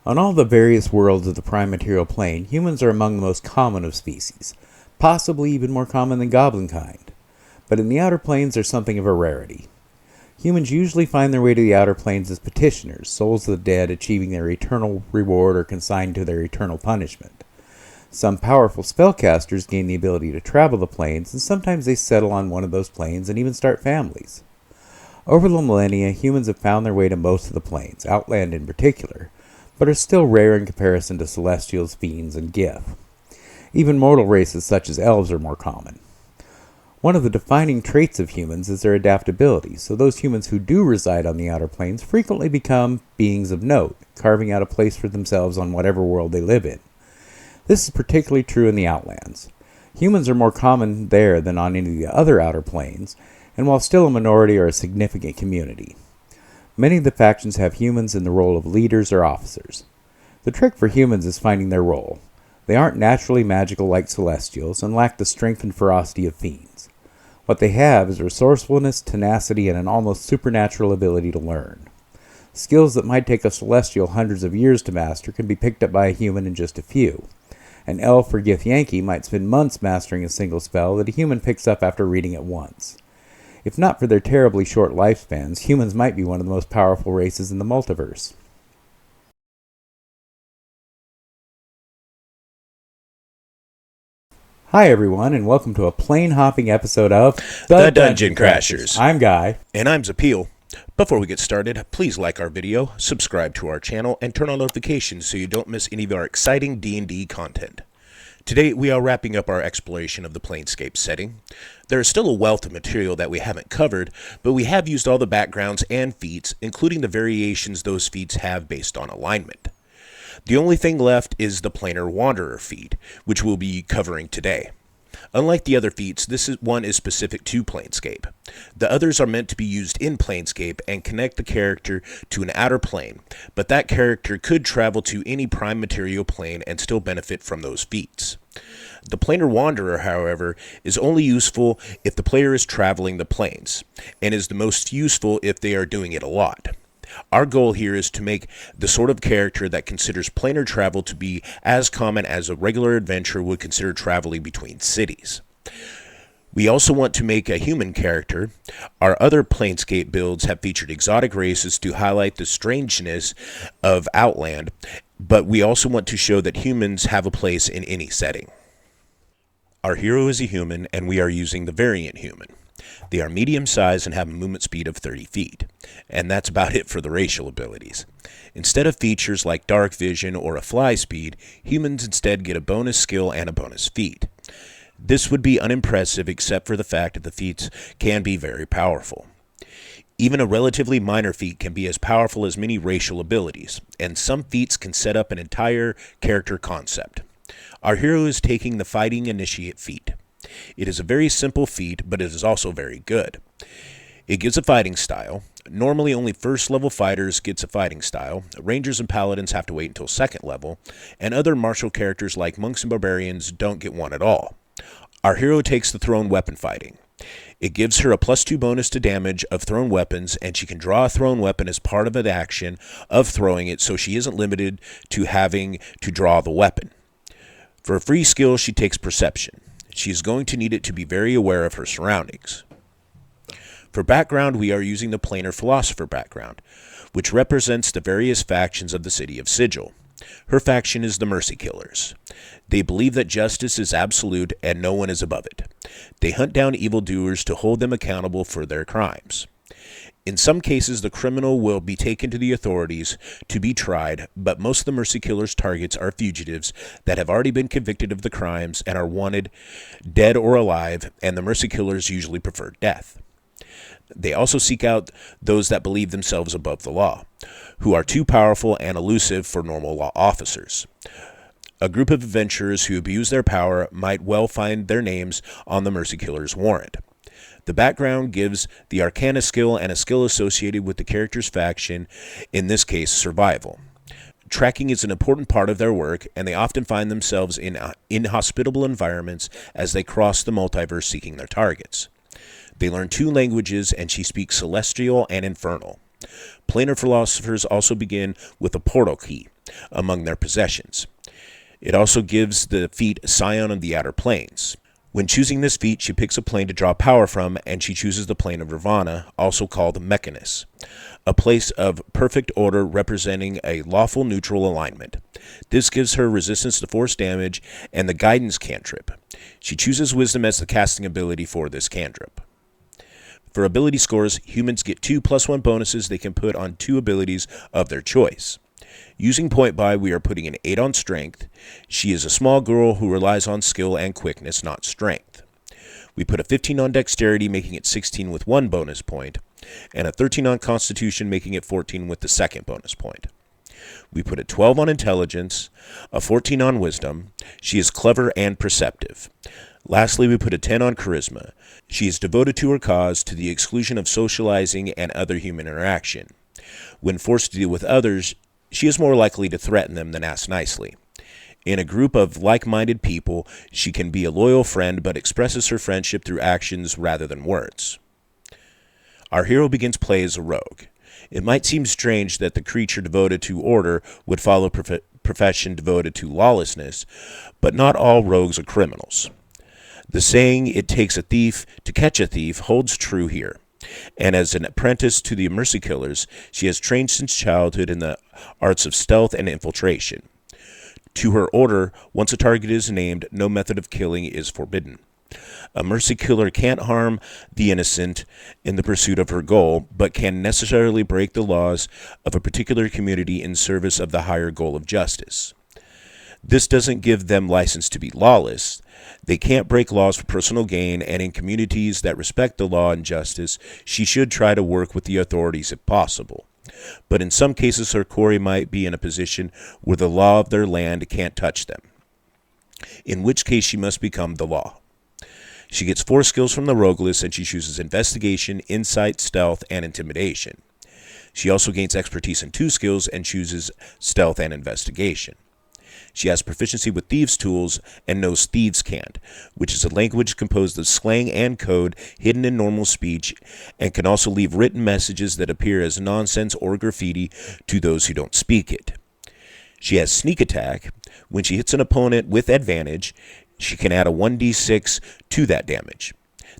On all the various worlds of the prime material plane, humans are among the most common of species, possibly even more common than goblin kind. But in the outer planes, they're something of a rarity. Humans usually find their way to the outer planes as petitioners, souls of the dead achieving their eternal reward or consigned to their eternal punishment. Some powerful spellcasters gain the ability to travel the planes, and sometimes they settle on one of those planes and even start families. Over the millennia, humans have found their way to most of the planes, Outland in particular, but are still rare in comparison to Celestials, Fiends, and Gith. Even mortal races such as elves are more common. One of the defining traits of humans is their adaptability, so those humans who do reside on the outer planes frequently become beings of note, carving out a place for themselves on whatever world they live in. This is particularly true in the Outlands. Humans are more common there than on any of the other outer planes, and while still a minority, are a significant community. Many of the factions have humans in the role of leaders or officers. The trick for humans is finding their role. They aren't naturally magical like Celestials and lack the strength and ferocity of Fiends. What they have is resourcefulness, tenacity, and an almost supernatural ability to learn. Skills that might take a Celestial hundreds of years to master can be picked up by a human in just a few. An elf or Githyanki might spend months mastering a single spell that a human picks up after reading it once. If not for their terribly short lifespans, humans might be one of the most powerful races in the multiverse. Hi everyone, and welcome to a plane-hopping episode of The Dungeon Crashers. I'm Guy. And I'm Zapeel. Before we get started, please like our video, subscribe to our channel, and turn on notifications so you don't miss any of our exciting D&D content. Today, we are wrapping up our exploration of the Planescape setting. There is still a wealth of material that we haven't covered, but we have used all the backgrounds and feats, including the variations those feats have based on alignment. The only thing left is the Planar Wanderer feat, which we'll be covering today. Unlike the other feats, one is specific to Planescape. The others are meant to be used in Planescape and connect the character to an outer plane, but that character could travel to any prime material plane and still benefit from those feats. The Planar Wanderer, however, is only useful if the player is traveling the planes, and is the most useful if they are doing it a lot. Our goal here is to make the sort of character that considers planar travel to be as common as a regular adventurer would consider traveling between cities. We also want to make a human character. Our other Planescape builds have featured exotic races to highlight the strangeness of Outland, but we also want to show that humans have a place in any setting. Our hero is a human, and we are using the variant human. They are medium-sized and have a movement speed of 30 feet, and that's about it for the racial abilities. Instead of features like dark vision or a fly speed, humans instead get a bonus skill and a bonus feat. This would be unimpressive except for the fact that the feats can be very powerful. Even a relatively minor feat can be as powerful as many racial abilities, and some feats can set up an entire character concept. Our hero is taking the Fighting Initiate feat. It is a very simple feat, but it is also very good. It gives a fighting style. Normally only first level fighters gets a fighting style. Rangers and paladins have to wait until second level, and other martial characters like monks and barbarians don't get one at all. Our hero takes the thrown weapon fighting. It gives her a +2 bonus to damage of thrown weapons, and she can draw a thrown weapon as part of an action of throwing it, so she isn't limited to having to draw the weapon. For a free skill, she takes Perception. She is going to need it to be very aware of her surroundings. For background, we are using the Planar Philosopher background, which represents the various factions of the city of Sigil. Her faction is the Mercy Killers. They believe that justice is absolute and no one is above it. They hunt down evildoers to hold them accountable for their crimes. In some cases, the criminal will be taken to the authorities to be tried, but most of the Mercy Killers' targets are fugitives that have already been convicted of the crimes and are wanted dead or alive, and the Mercy Killers usually prefer death. They also seek out those that believe themselves above the law, who are too powerful and elusive for normal law officers. A group of adventurers who abuse their power might well find their names on the Mercy Killers' warrant. The background gives the Arcana skill and a skill associated with the character's faction, in this case, survival. Tracking is an important part of their work, and they often find themselves in inhospitable environments as they cross the multiverse seeking their targets. They learn 2 languages, and she speaks Celestial and Infernal. Planar philosophers also begin with a portal key, among their possessions. It also gives the feat Scion of the Outer Planes. When choosing this feat, she picks a plane to draw power from, and she chooses the plane of Nirvana, also called Mechanus, a place of perfect order representing a lawful neutral alignment. This gives her resistance to force damage and the guidance cantrip. She chooses Wisdom as the casting ability for this cantrip. For ability scores, humans get 2 +1 bonuses they can put on 2 abilities of their choice. Using point buy, we are putting an 8 on strength. She is a small girl who relies on skill and quickness, not strength. We put a 15 on dexterity, making it 16 with 1 bonus point, and a 13 on constitution, making it 14 with the 2nd bonus point. We put a 12 on intelligence, a 14 on wisdom. She is clever and perceptive. Lastly, we put a 10 on charisma. She is devoted to her cause to the exclusion of socializing and other human interaction. When forced to deal with others, she is more likely to threaten them than ask nicely. In a group of like-minded people, she can be a loyal friend but expresses her friendship through actions rather than words. Our hero begins play as a rogue. It might seem strange that the creature devoted to order would follow a profession devoted to lawlessness, but not all rogues are criminals. The saying, "it takes a thief to catch a thief," holds true here. And as an apprentice to the Mercy Killers, she has trained since childhood in the arts of stealth and infiltration. To her order, once a target is named, no method of killing is forbidden. A Mercy Killer can't harm the innocent in the pursuit of her goal, but can necessarily break the laws of a particular community in service of the higher goal of justice. This doesn't give them license to be lawless. They can't break laws for personal gain, and in communities that respect the law and justice, she should try to work with the authorities if possible. But in some cases, her quarry might be in a position where the law of their land can't touch them, in which case she must become the law. She gets 4 skills from the rogue list, and she chooses investigation, insight, stealth, and intimidation. She also gains expertise in 2 skills and chooses stealth and investigation. She has proficiency with thieves' tools and knows thieves' cant, which is a language composed of slang and code hidden in normal speech, and can also leave written messages that appear as nonsense or graffiti to those who don't speak it. She has sneak attack. When she hits an opponent with advantage, she can add a 1d6 to that damage.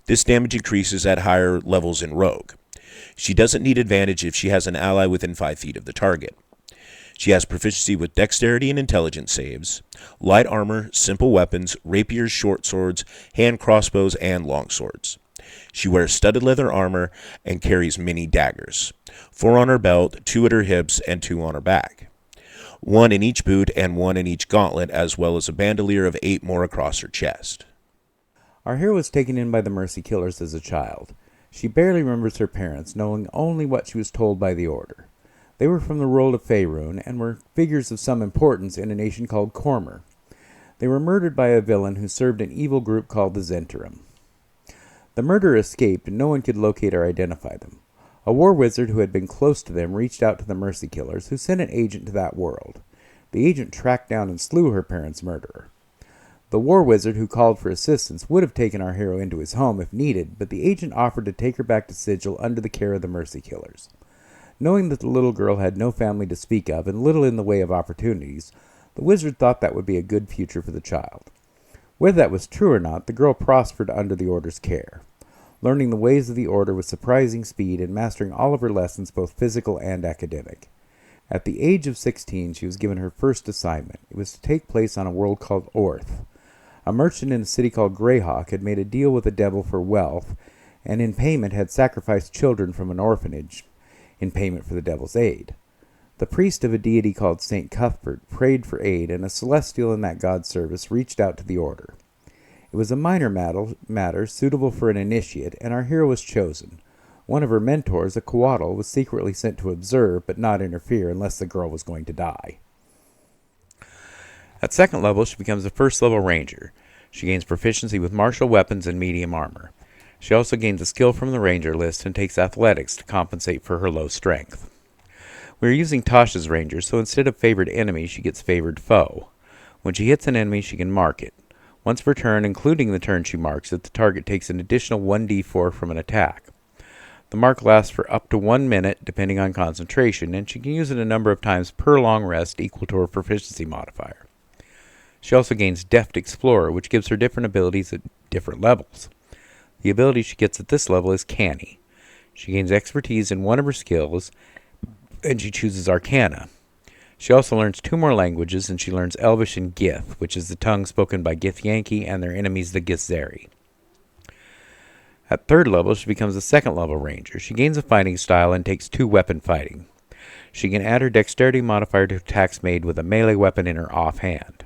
This damage increases at higher levels in Rogue. She doesn't need advantage if she has an ally within 5 feet of the target. She has proficiency with dexterity and intelligence saves, light armor, simple weapons, rapiers, short swords, hand crossbows, and long swords. She wears studded leather armor and carries many daggers, 4 on her belt, 2 at her hips, and 2 on her back. 1 in each boot and 1 in each gauntlet, as well as a bandolier of 8 more across her chest. Our hero was taken in by the Mercy Killers as a child. She barely remembers her parents, knowing only what she was told by the Order. They were from the world of Faerun and were figures of some importance in a nation called Cormor. They were murdered by a villain who served an evil group called the Zhentarim. The murderer escaped and no one could locate or identify them. A war wizard who had been close to them reached out to the Mercy Killers, who sent an agent to that world. The agent tracked down and slew her parents' murderer. The war wizard who called for assistance would have taken our hero into his home if needed, but the agent offered to take her back to Sigil under the care of the Mercy Killers. Knowing that the little girl had no family to speak of and little in the way of opportunities, the wizard thought that would be a good future for the child. Whether that was true or not, the girl prospered under the Order's care, learning the ways of the Order with surprising speed and mastering all of her lessons, both physical and academic. At the age of 16, she was given her first assignment. It was to take place on a world called Orth. A merchant in a city called Greyhawk had made a deal with the devil for wealth, and in payment had sacrificed children from an orphanage in payment for the devil's aid. The priest of a deity called St. Cuthbert prayed for aid, and a celestial in that god's service reached out to the Order. It was a minor matter suitable for an initiate, and our hero was chosen. One of her mentors, a Coatl, was secretly sent to observe but not interfere unless the girl was going to die. At second level, she becomes a first-level ranger. She gains proficiency with martial weapons and medium armor. She also gains a skill from the ranger list and takes athletics to compensate for her low strength. We are using Tasha's ranger, so instead of favored enemy, she gets favored foe. When she hits an enemy, she can mark it. Once per turn, including the turn she marks it, the target takes an additional 1d4 from an attack. The mark lasts for up to 1 minute, depending on concentration, and she can use it a number of times per long rest equal to her proficiency modifier. She also gains Deft Explorer, which gives her different abilities at different levels. The ability she gets at this level is Canny. She gains expertise in one of her skills, and she chooses Arcana. She also learns 2 more languages, and she learns Elvish and Gith, which is the tongue spoken by Githyanki and their enemies, the Githzeri. At 3rd level, she becomes a 2nd level ranger. She gains a fighting style and takes 2 weapon fighting. She can add her dexterity modifier to attacks made with a melee weapon in her offhand.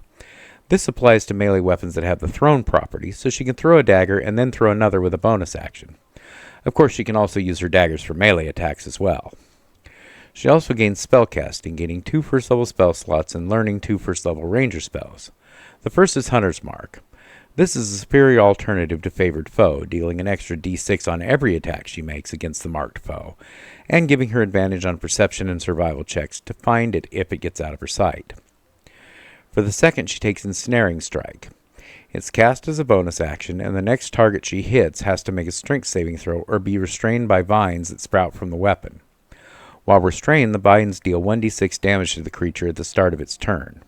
This applies to melee weapons that have the thrown property, so she can throw a dagger and then throw another with a bonus action. Of course, she can also use her daggers for melee attacks as well. She also gains spellcasting, gaining 2 first-level spell slots and learning 2 first-level ranger spells. The first is Hunter's Mark. This is a superior alternative to Favored Foe, dealing an extra d6 on every attack she makes against the marked foe, and giving her advantage on perception and survival checks to find it if it gets out of her sight. For the second, she takes Ensnaring Strike. It's cast as a bonus action, and the next target she hits has to make a strength saving throw or be restrained by vines that sprout from the weapon. While restrained, the vines deal 1d6 damage to the creature at the start of its turn.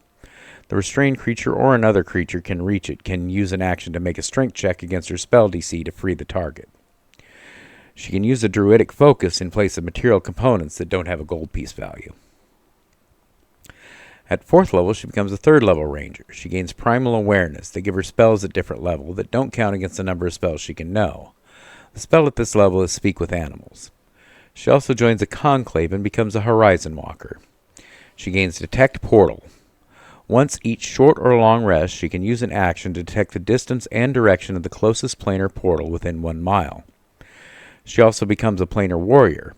The restrained creature or another creature can reach it can use an action to make a strength check against her spell DC to free the target. She can use a druidic focus in place of material components that don't have a gold piece value. At 4th level, she becomes a 3rd level ranger. She gains primal awareness that give her spells at different levels that don't count against the number of spells she can know. The spell at this level is Speak with Animals. She also joins a conclave and becomes a horizon walker. She gains Detect Portal. Once each short or long rest, she can use an action to detect the distance and direction of the closest planar portal within 1 mile. She also becomes a planar warrior.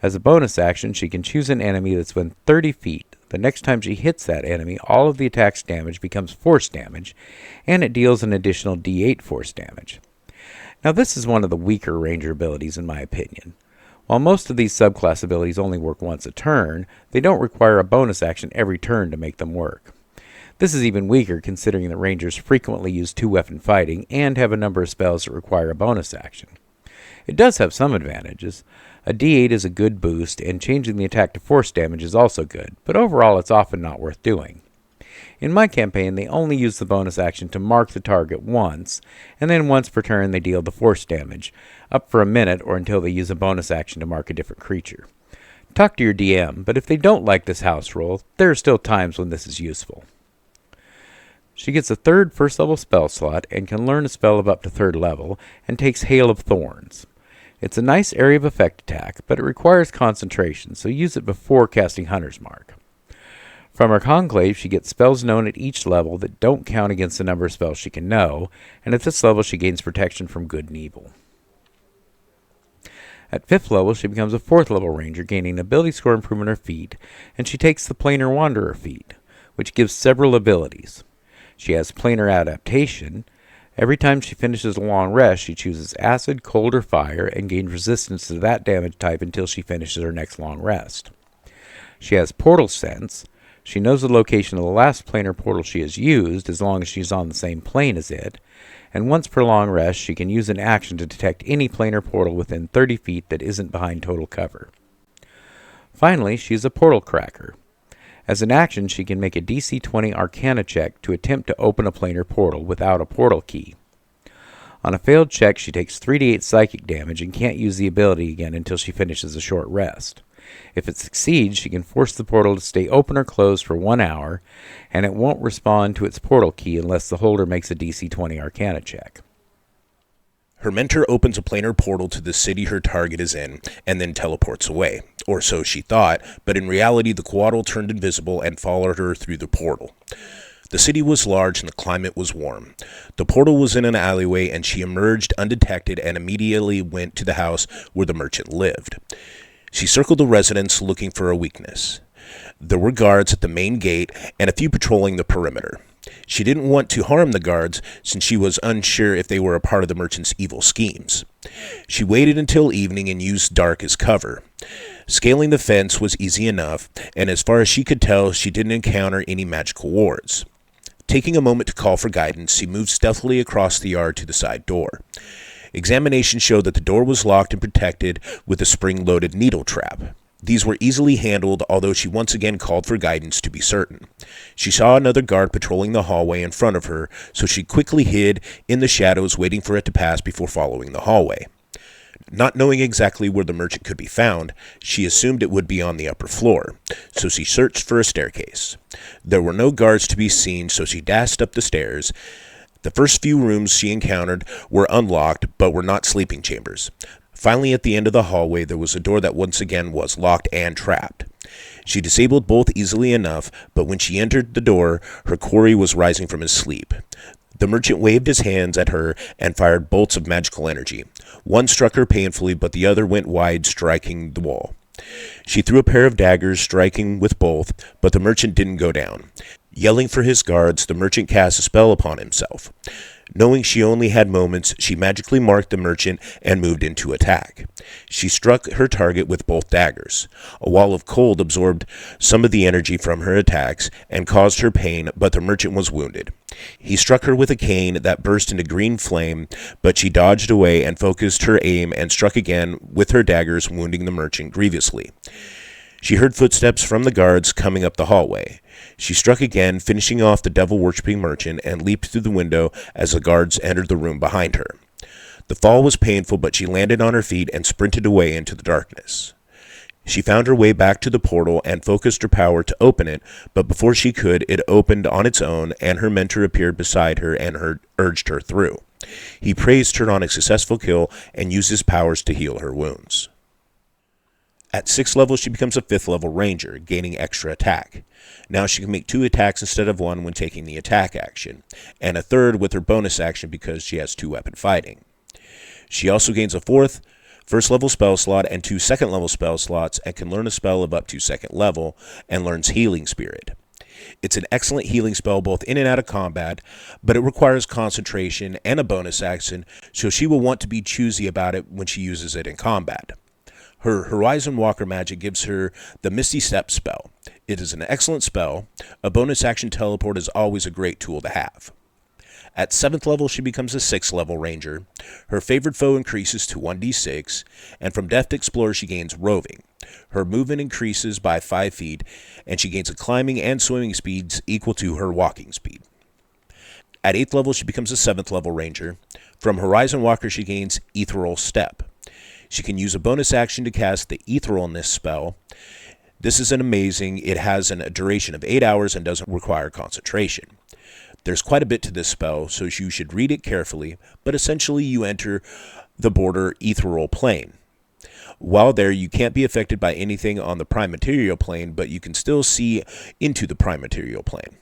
As a bonus action, she can choose an enemy that's within 30 feet. The next time she hits that enemy, all of the attack's damage becomes force damage, and it deals an additional d8 force damage. Now this is one of the weaker ranger abilities in my opinion. While most of these subclass abilities only work once a turn, they don't require a bonus action every turn to make them work. This is even weaker considering that rangers frequently use 2-weapon fighting and have a number of spells that require a bonus action. It does have some advantages. A d8 is a good boost, and changing the attack to force damage is also good, but overall it's often not worth doing. In my campaign, they only use the bonus action to mark the target once, and then once per turn they deal the force damage, up for a minute or until they use a bonus action to mark a different creature. Talk to your DM, but if they don't like this house rule, there are still times when this is useful. She gets a 3rd first-level spell slot and can learn a spell of up to 3rd level, and takes Hail of Thorns. It's a nice area of effect attack, but it requires concentration, so use it before casting Hunter's Mark. From her conclave, she gets spells known at each level that don't count against the number of spells she can know, and at this level she gains protection from good and evil. At 5th level, she becomes a 4th level ranger, gaining ability score improvement on her feat, and she takes the Planar Wanderer feat, which gives several abilities. She has Planar Adaptation. Every time she finishes a long rest, she chooses Acid, Cold, or Fire, and gains resistance to that damage type until she finishes her next long rest. She has Portal Sense. She knows the location of the last planar portal she has used, as long as she's on the same plane as it, and once per long rest, she can use an action to detect any planar portal within 30 feet that isn't behind total cover. Finally, she is a Portal Cracker. As an action, she can make a DC 20 Arcana check to attempt to open a planar portal without a portal key. On a failed check, she takes 3d8 psychic damage and can't use the ability again until she finishes a short rest. If it succeeds, she can force the portal to stay open or closed for 1 hour, and it won't respond to its portal key unless the holder makes a DC 20 Arcana check. Her mentor opens a planar portal to the city her target is in, and then teleports away. Or so she thought, but in reality the Quaddle turned invisible and followed her through the portal. The city was large and the climate was warm. The portal was in an alleyway, and she emerged undetected and immediately went to the house where the merchant lived. She circled the residence looking for a weakness. There were guards at the main gate and a few patrolling the perimeter. She didn't want to harm the guards since she was unsure if they were a part of the merchant's evil schemes. She waited until evening and used dark as cover. Scaling the fence was easy enough, and as far as she could tell, she didn't encounter any magical wards. Taking a moment to call for guidance, she moved stealthily across the yard to the side door. Examination showed that the door was locked and protected with a spring-loaded needle trap. These were easily handled, although she once again called for guidance to be certain. She saw another guard patrolling the hallway in front of her, so she quickly hid in the shadows, waiting for it to pass before following the hallway. Not knowing exactly where the merchant could be found, she assumed it would be on the upper floor, so she searched for a staircase. There were no guards to be seen, so she dashed up the stairs. The first few rooms she encountered were unlocked, but were not sleeping chambers. Finally, at the end of the hallway, there was a door that once again was locked and trapped. She disabled both easily enough, but when she entered the door, her quarry was rising from his sleep. The merchant waved his hands at her and fired bolts of magical energy. One struck her painfully, but the other went wide, striking the wall. She threw a pair of daggers, striking with both, but the merchant didn't go down. Yelling for his guards, the merchant cast a spell upon himself. Knowing she only had moments, she magically marked the merchant and moved into attack. She struck her target with both daggers. A wall of cold absorbed some of the energy from her attacks and caused her pain, but the merchant was wounded. He struck her with a cane that burst into green flame, but she dodged away and focused her aim and struck again with her daggers, wounding the merchant grievously. She heard footsteps from the guards coming up the hallway. She struck again, finishing off the devil-worshipping merchant, and leaped through the window as the guards entered the room behind her. The fall was painful, but she landed on her feet and sprinted away into the darkness. She found her way back to the portal and focused her power to open it, but before she could, it opened on its own, and her mentor appeared beside her and urged her through. He praised her on a successful kill and used his powers to heal her wounds. At 6th level, she becomes a 5th level ranger, gaining extra attack. Now she can make 2 attacks instead of 1 when taking the attack action, and a 3rd with her bonus action because she has 2 weapon fighting. She also gains a 4th first level spell slot and 2 second level spell slots, and can learn a spell of up to 2nd level, and learns Healing Spirit. It's an excellent healing spell both in and out of combat, but it requires concentration and a bonus action, so she will want to be choosy about it when she uses it in combat. Her Horizon Walker magic gives her the Misty Step spell. It is an excellent spell. A bonus action teleport is always a great tool to have. At 7th level, she becomes a 6th level ranger. Her favorite foe increases to 1d6, and from Deft Explorer she gains Roving. Her movement increases by 5 feet, and she gains a climbing and swimming speeds equal to her walking speed. At 8th level, she becomes a 7th level ranger. From Horizon Walker, she gains Ethereal Step. She can use a bonus action to cast the Etherealness spell. This is amazing. It has a duration of 8 hours and doesn't require concentration. There's quite a bit to this spell, so you should read it carefully, but essentially you enter the border ethereal plane. While there, you can't be affected by anything on the prime material plane, but you can still see into the prime material plane.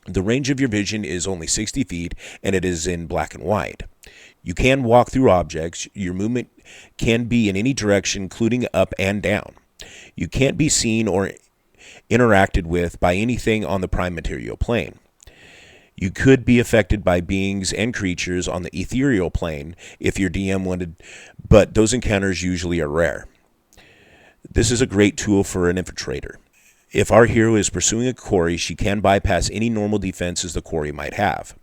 The range of your vision is only 60 feet, and it is in black and white. You can walk through objects. Your movement can be in any direction, including up and down. You can't be seen or interacted with by anything on the prime material plane. You could be affected by beings and creatures on the ethereal plane if your DM wanted, but those encounters usually are rare. This is a great tool for an infiltrator. If our hero is pursuing a quarry, she can bypass any normal defenses the quarry might have.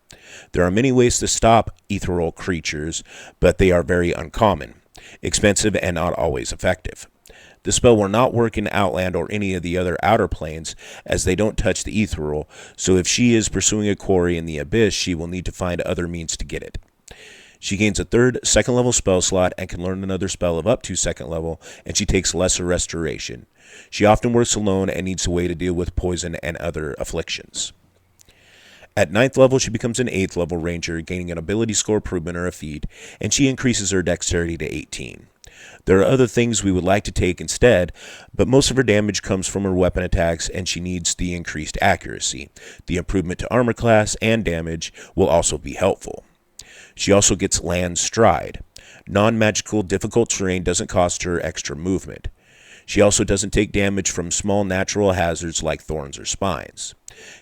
There are many ways to stop ethereal creatures, but they are very uncommon, expensive, and not always effective. The spell will not work in Outland or any of the other outer planes, as they don't touch the ethereal, so if she is pursuing a quarry in the abyss, she will need to find other means to get it. She gains a 3rd second level spell slot and can learn another spell of up to 2nd level, and she takes lesser restoration. She often works alone and needs a way to deal with poison and other afflictions. At 9th level, she becomes an 8th level ranger, gaining an ability score improvement or a feat, and she increases her dexterity to 18. There are other things we would like to take instead, but most of her damage comes from her weapon attacks, and she needs the increased accuracy. The improvement to armor class and damage will also be helpful. She also gets Land Stride. Non-magical difficult terrain doesn't cost her extra movement. She also doesn't take damage from small natural hazards like thorns or spines.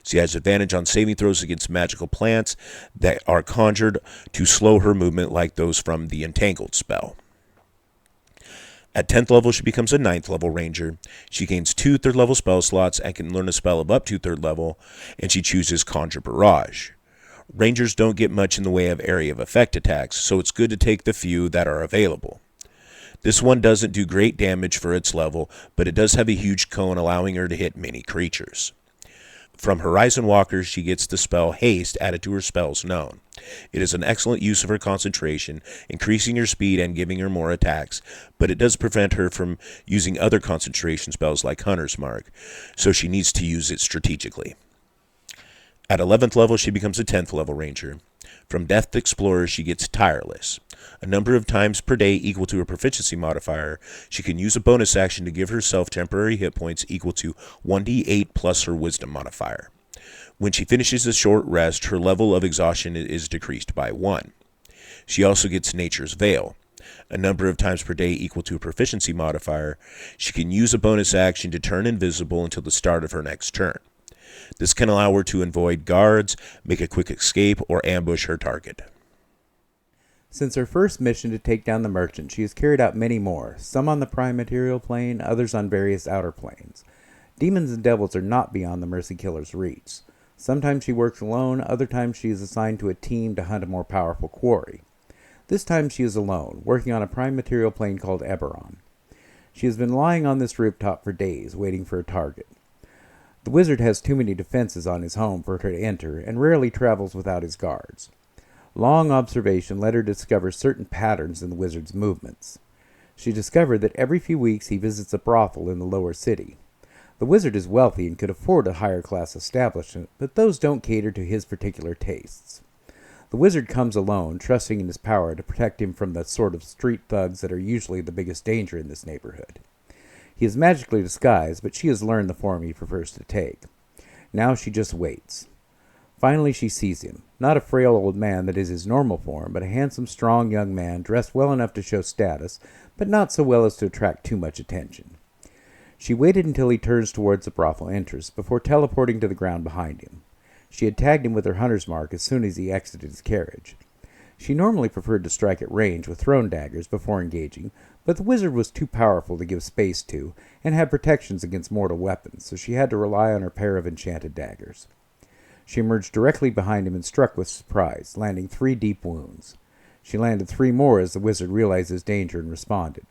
She has advantage on saving throws against magical plants that are conjured to slow her movement, like those from the Entangled spell. At 10th level, she becomes a 9th level ranger. She gains 2 3rd level spell slots and can learn a spell of up to 3rd level, and she chooses Conjure Barrage. Rangers don't get much in the way of area of effect attacks, so it's good to take the few that are available. This one doesn't do great damage for its level, but it does have a huge cone allowing her to hit many creatures. From Horizon Walker, she gets the spell Haste added to her spells known. It is an excellent use of her concentration, increasing her speed and giving her more attacks, but it does prevent her from using other concentration spells like Hunter's Mark, so she needs to use it strategically. At 11th level, she becomes a 10th level ranger. From Depth Explorer, she gets Tireless. A number of times per day equal to her proficiency modifier, she can use a bonus action to give herself temporary hit points equal to 1d8 plus her wisdom modifier. When she finishes a short rest, her level of exhaustion is decreased by 1. She also gets Nature's Veil. A number of times per day equal to a proficiency modifier, she can use a bonus action to turn invisible until the start of her next turn. This can allow her to avoid guards, make a quick escape, or ambush her target. Since her first mission to take down the merchant, she has carried out many more, some on the prime material plane, others on various outer planes. Demons and devils are not beyond the Mercy Killer's reach. Sometimes she works alone, other times she is assigned to a team to hunt a more powerful quarry. This time she is alone, working on a prime material plane called Eberron. She has been lying on this rooftop for days, waiting for a target. The wizard has too many defenses on his home for her to enter, and rarely travels without his guards. Long observation led her to discover certain patterns in the wizard's movements. She discovered that every few weeks he visits a brothel in the lower city. The wizard is wealthy and could afford a higher-class establishment, but those don't cater to his particular tastes. The wizard comes alone, trusting in his power to protect him from the sort of street thugs that are usually the biggest danger in this neighborhood. He is magically disguised, but she has learned the form he prefers to take. Now she just waits. Finally she sees him, not a frail old man that is his normal form, but a handsome, strong young man dressed well enough to show status, but not so well as to attract too much attention. She waited until he turns towards the brothel entrance before teleporting to the ground behind him. She had tagged him with her hunter's mark as soon as he exited his carriage. She normally preferred to strike at range with thrown daggers before engaging, but the wizard was too powerful to give space to, and had protections against mortal weapons, so she had to rely on her pair of enchanted daggers. She emerged directly behind him and struck with surprise, landing 3 deep wounds. She landed 3 more as the wizard realized his danger and responded.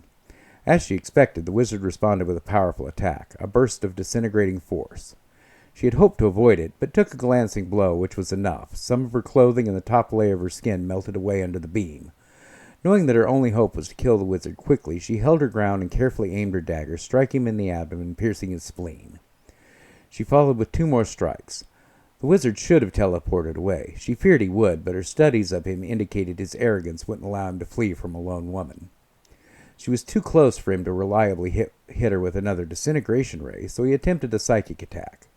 As she expected, the wizard responded with a powerful attack, a burst of disintegrating force. She had hoped to avoid it, but took a glancing blow, which was enough. Some of her clothing and the top layer of her skin melted away under the beam. Knowing that her only hope was to kill the wizard quickly, she held her ground and carefully aimed her dagger, striking him in the abdomen, piercing his spleen. She followed with 2 more strikes. The wizard should have teleported away. She feared he would, but her studies of him indicated his arrogance wouldn't allow him to flee from a lone woman. She was too close for him to reliably hit her with another disintegration ray, so he attempted a psychic attack.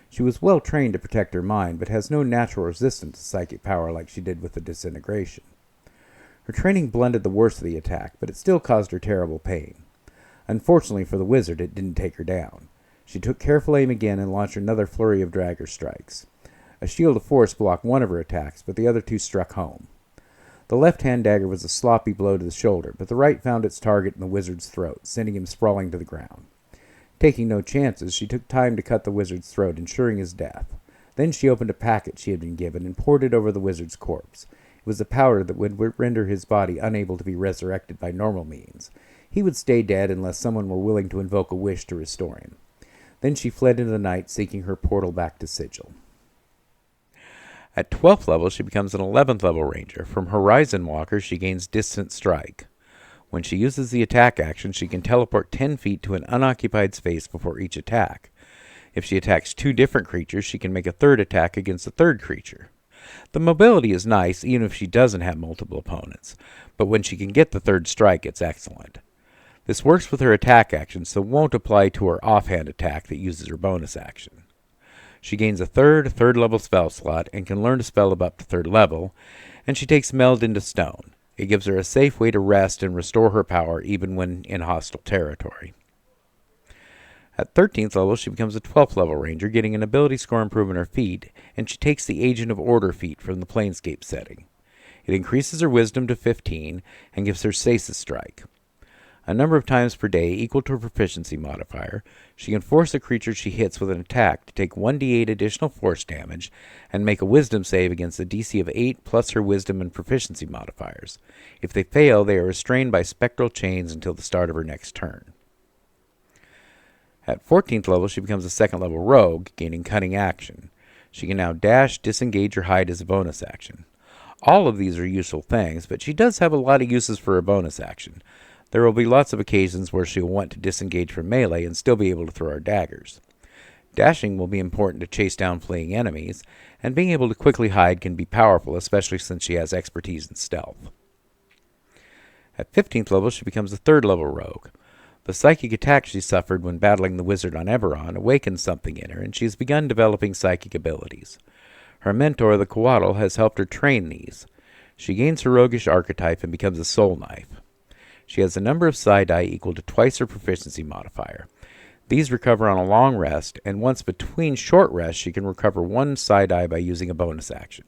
She was well trained to protect her mind, but has no natural resistance to psychic power like she did with the disintegration. Her training blunted the worst of the attack, but it still caused her terrible pain. Unfortunately for the wizard, it didn't take her down. She took careful aim again and launched another flurry of dagger strikes. A shield of force blocked one of her attacks, but the other 2 struck home. The left-hand dagger was a sloppy blow to the shoulder, but the right found its target in the wizard's throat, sending him sprawling to the ground. Taking no chances, she took time to cut the wizard's throat, ensuring his death. Then she opened a packet she had been given and poured it over the wizard's corpse. It was a powder that would render his body unable to be resurrected by normal means. He would stay dead unless someone were willing to invoke a wish to restore him. Then she fled into the night, seeking her portal back to Sigil. At 12th level, she becomes an 11th level ranger. From Horizon Walker, she gains Distant Strike. When she uses the attack action, she can teleport 10 feet to an unoccupied space before each attack. If she attacks 2 different creatures, she can make a third attack against a third creature. The mobility is nice, even if she doesn't have multiple opponents, but when she can get the third strike, it's excellent. This works with her attack action, so won't apply to her offhand attack that uses her bonus action. She gains a third level spell slot and can learn to spell up to 3rd level, and she takes Meld into Stone. It gives her a safe way to rest and restore her power even when in hostile territory. At 13th level, she becomes a 12th level ranger, getting an ability score improvement on her feat, and she takes the Agent of Order feat from the Planescape setting. It increases her wisdom to 15 and gives her Stasis Strike. a number of times per day equal to her proficiency modifier. She can force a creature she hits with an attack to take 1d8 additional force damage and make a wisdom save against a DC of 8 plus her wisdom and proficiency modifiers. If they fail, they are restrained by spectral chains until the start of her next turn. At 14th level, she becomes a 2nd level rogue, gaining cunning action. She can now dash, disengage, or hide as a bonus action. All of these are useful things, but she does have a lot of uses for her bonus action. There will be lots of occasions where she will want to disengage from melee and still be able to throw her daggers. Dashing will be important to chase down fleeing enemies, and being able to quickly hide can be powerful, especially since she has expertise in stealth. At 15th level, she becomes a 3rd level rogue. The psychic attack she suffered when battling the wizard on Everon awakens something in her, and she has begun developing psychic abilities. Her mentor, the Coatl, has helped her train these. She gains her roguish archetype and becomes a Soulknife. She has a number of psi die equal to twice her proficiency modifier. These recover on a long rest, and once between short rests, she can recover 1 psi die by using a bonus action.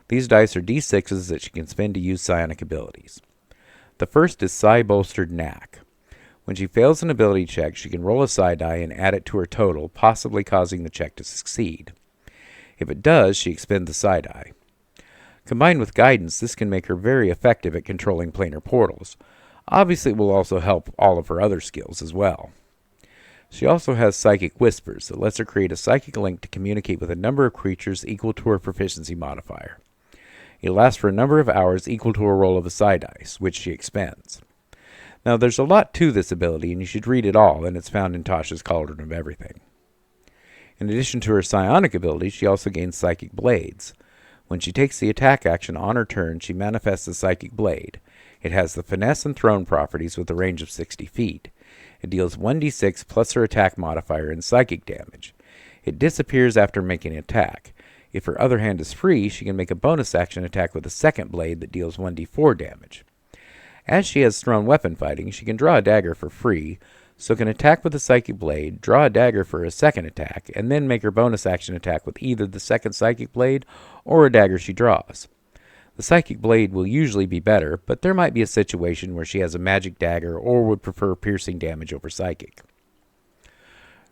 These dice are d6s that she can spend to use psionic abilities. The first is Psi Bolstered Knack. When she fails an ability check, she can roll a psi die and add it to her total, possibly causing the check to succeed. If it does, she expends the psi die. Combined with guidance, this can make her very effective at controlling planar portals. Obviously, it will also help all of her other skills as well. She also has Psychic Whispers that lets her create a psychic link to communicate with a number of creatures equal to her proficiency modifier. It lasts for a number of hours equal to a roll of a psi dice, which she expends. Now, there's a lot to this ability, and you should read it all, and it's found in Tasha's Cauldron of Everything. In addition to her psionic ability, she also gains Psychic Blades. When she takes the attack action on her turn, she manifests a Psychic Blade. It has the finesse and thrown properties with a range of 60 feet. It deals 1d6 plus her attack modifier and psychic damage. It disappears after making an attack. If her other hand is free, she can make a bonus action attack with a second blade that deals 1d4 damage. As she has thrown weapon fighting, she can draw a dagger for free, so can attack with a psychic blade, draw a dagger for a second attack, and then make her bonus action attack with either the second psychic blade or a dagger she draws. The psychic blade will usually be better, but there might be a situation where she has a magic dagger or would prefer piercing damage over psychic.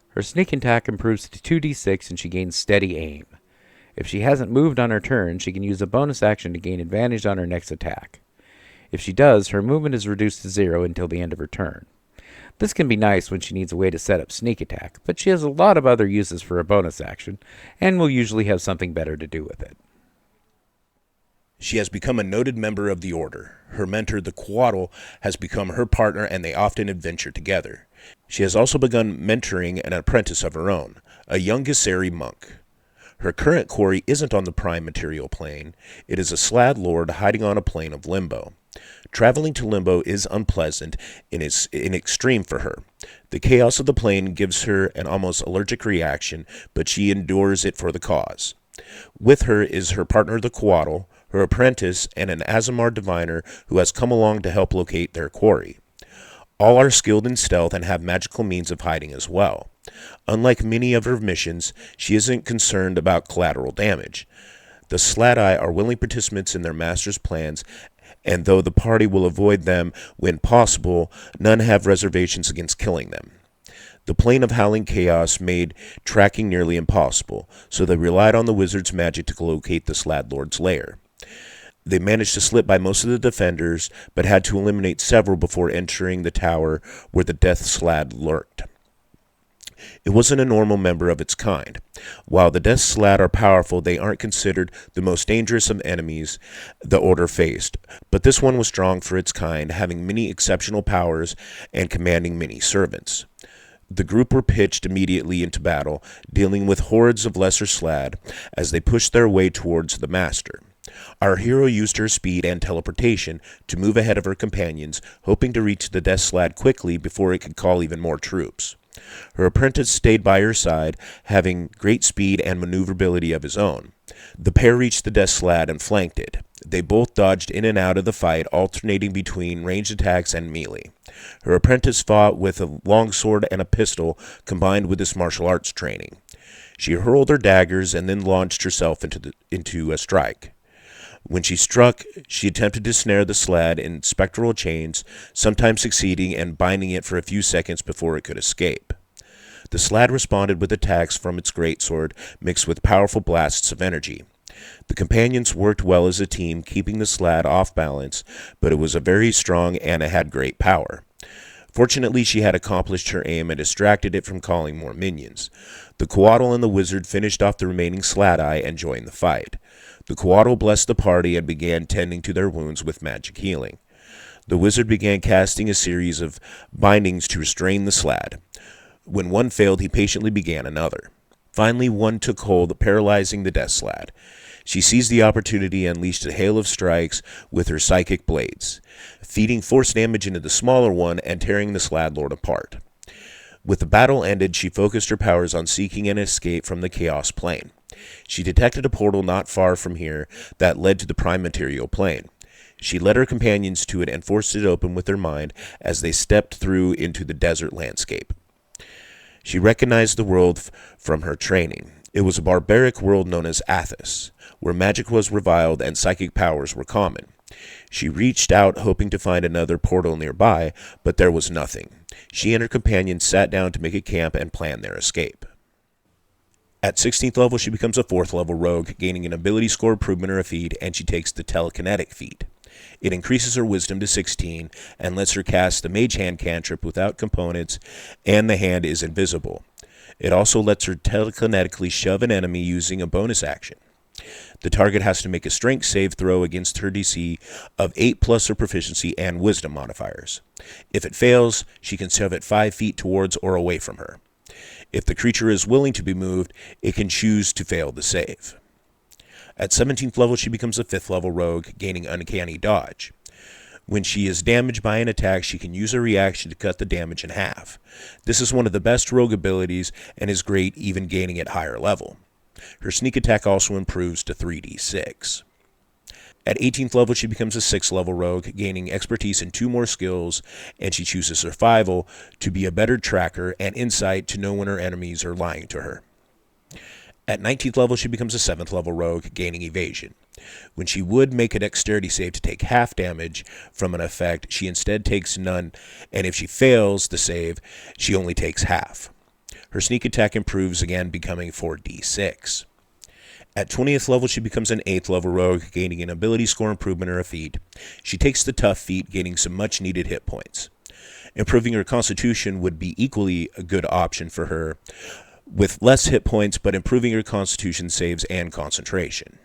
Her sneak attack improves to 2d6 and she gains steady aim. If she hasn't moved on her turn, she can use a bonus action to gain advantage on her next attack. If she does, her movement is reduced to 0 until the end of her turn. This can be nice when she needs a way to set up sneak attack, but she has a lot of other uses for a bonus action, and will usually have something better to do with it. She has become a noted member of the Order. Her mentor, the Coatl, has become her partner, and they often adventure together. She has also begun mentoring an apprentice of her own, a young Gissari monk. Her current quarry isn't on the prime material plane. It is a Slad Lord hiding on a plane of limbo. Traveling to limbo is unpleasant in extreme for her. The chaos of the plane gives her an almost allergic reaction, but she endures it for the cause. With her is her partner, the Coatl, her apprentice, and an Aasimar diviner who has come along to help locate their quarry. All are skilled in stealth and have magical means of hiding as well. Unlike many of her missions, she isn't concerned about collateral damage. The Sladai are willing participants in their master's plans, and though the party will avoid them when possible, none have reservations against killing them. The plane of howling chaos made tracking nearly impossible, so they relied on the wizard's magic to locate the Slad Lord's lair. They managed to slip by most of the defenders, but had to eliminate several before entering the tower where the Death Slad lurked. It wasn't a normal member of its kind. While the Death Slad are powerful, they aren't considered the most dangerous of enemies the Order faced, but this one was strong for its kind, having many exceptional powers and commanding many servants. The group were pitched immediately into battle, dealing with hordes of lesser Slad as they pushed their way towards the Master. Our hero used her speed and teleportation to move ahead of her companions, hoping to reach the Death Slad quickly before it could call even more troops. Her apprentice stayed by her side, having great speed and maneuverability of his own. The pair reached the Death Slad and flanked it. They both dodged in and out of the fight, alternating between ranged attacks and melee. Her apprentice fought with a longsword and a pistol, combined with his martial arts training. She hurled her daggers and then launched herself into a strike. When she struck, she attempted to snare the slad in spectral chains, sometimes succeeding and binding it for a few seconds before it could escape. The slad responded with attacks from its greatsword mixed with powerful blasts of energy. The companions worked well as a team, keeping the slad off balance, but it was a very strong and it had great power. Fortunately, she had accomplished her aim and distracted it from calling more minions. The Coatl and the wizard finished off the remaining Slat-Eye and joined the fight. The Coatl blessed the party and began tending to their wounds with magic healing. The wizard began casting a series of bindings to restrain the slad. When one failed, he patiently began another. Finally, one took hold, paralyzing the death slad. She seized the opportunity and unleashed a hail of strikes with her psychic blades, feeding force damage into the smaller one and tearing the slad lord apart. With the battle ended, she focused her powers on seeking an escape from the Chaos Plane. She detected a portal not far from here that led to the Prime Material Plane. She led her companions to it and forced it open with her mind as they stepped through into the desert landscape. She recognized the world from her training. It was a barbaric world known as Athos, where magic was reviled and psychic powers were common. She reached out hoping to find another portal nearby, but there was nothing. She and her companions sat down to make a camp and plan their escape. At 16th level, she becomes a 4th level rogue, gaining an ability score improvement or a feat, and she takes the telekinetic feat. It increases her wisdom to 16 and lets her cast the Mage Hand cantrip without components, and the hand is invisible. It also lets her telekinetically shove an enemy using a bonus action. The target has to make a strength save throw against her DC of 8 plus her proficiency and wisdom modifiers. If it fails, she can shove it 5 feet towards or away from her. If the creature is willing to be moved, it can choose to fail the save. At 17th level, she becomes a 5th level rogue, gaining Uncanny Dodge. When she is damaged by an attack, she can use a reaction to cut the damage in half. This is one of the best rogue abilities and is great even gaining at higher level. Her sneak attack also improves to 3d6. At 18th level, she becomes a 6th level rogue, gaining expertise in 2 more skills, and she chooses survival to be a better tracker and insight to know when her enemies are lying to her. At 19th level, she becomes a 7th level rogue, gaining evasion. When she would make a dexterity save to take half damage from an effect, she instead takes none, and if she fails the save, she only takes half. Her sneak attack improves again, becoming 4d6. At 20th level, she becomes an 8th level rogue, gaining an ability score improvement or a feat. She takes the tough feat, gaining some much needed hit points. Improving her constitution would be equally a good option for her, with less hit points, but improving her constitution saves and concentration.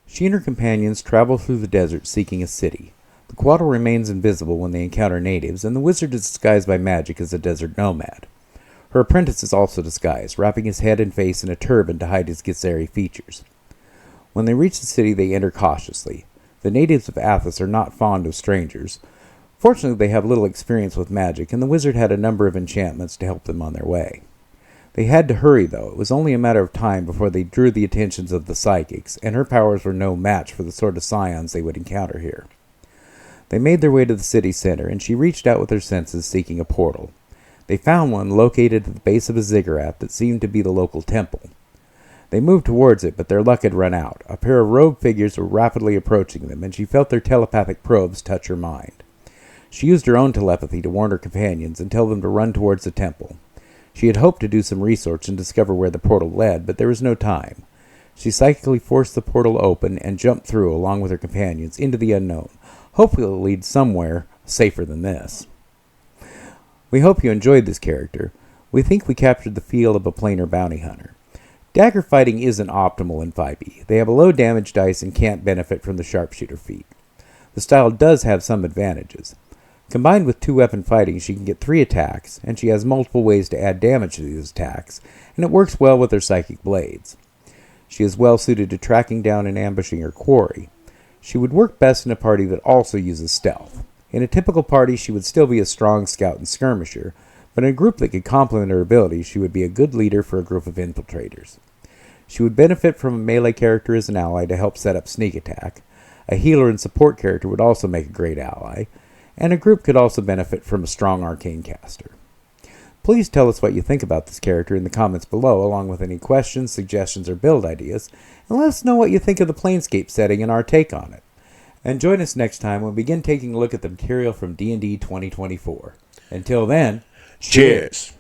She and her companions travel through the desert seeking a city. The Coatl remains invisible when they encounter natives, and the wizard is disguised by magic as a desert nomad. Her apprentice is also disguised, wrapping his head and face in a turban to hide his Githzeri features. When they reach the city, they enter cautiously. The natives of Athos are not fond of strangers. Fortunately, they have little experience with magic, and the wizard had a number of enchantments to help them on their way. They had to hurry, though. It was only a matter of time before they drew the attentions of the psychics, and her powers were no match for the sort of scions they would encounter here. They made their way to the city center, and she reached out with her senses, seeking a portal. They found one located at the base of a ziggurat that seemed to be the local temple. They moved towards it, but their luck had run out. A pair of robed figures were rapidly approaching them, and she felt their telepathic probes touch her mind. She used her own telepathy to warn her companions and tell them to run towards the temple. She had hoped to do some research and discover where the portal led, but there was no time. She psychically forced the portal open and jumped through, along with her companions, into the unknown. Hopefully it will lead somewhere safer than this. We hope you enjoyed this character. We think we captured the feel of a planar bounty hunter. Dagger fighting isn't optimal in 5e. They have a low damage dice and can't benefit from the sharpshooter feat. The style does have some advantages. Combined with 2-weapon fighting, she can get 3 attacks, and she has multiple ways to add damage to these attacks, and it works well with her psychic blades. She is well suited to tracking down and ambushing her quarry. She would work best in a party that also uses stealth. In a typical party, she would still be a strong scout and skirmisher, but in a group that could complement her abilities, she would be a good leader for a group of infiltrators. She would benefit from a melee character as an ally to help set up sneak attack. A healer and support character would also make a great ally, and a group could also benefit from a strong arcane caster. Please tell us what you think about this character in the comments below, along with any questions, suggestions, or build ideas, and let us know what you think of the Planescape setting and our take on it. And join us next time when we begin taking a look at the material from D&D 2024. Until then, Cheers.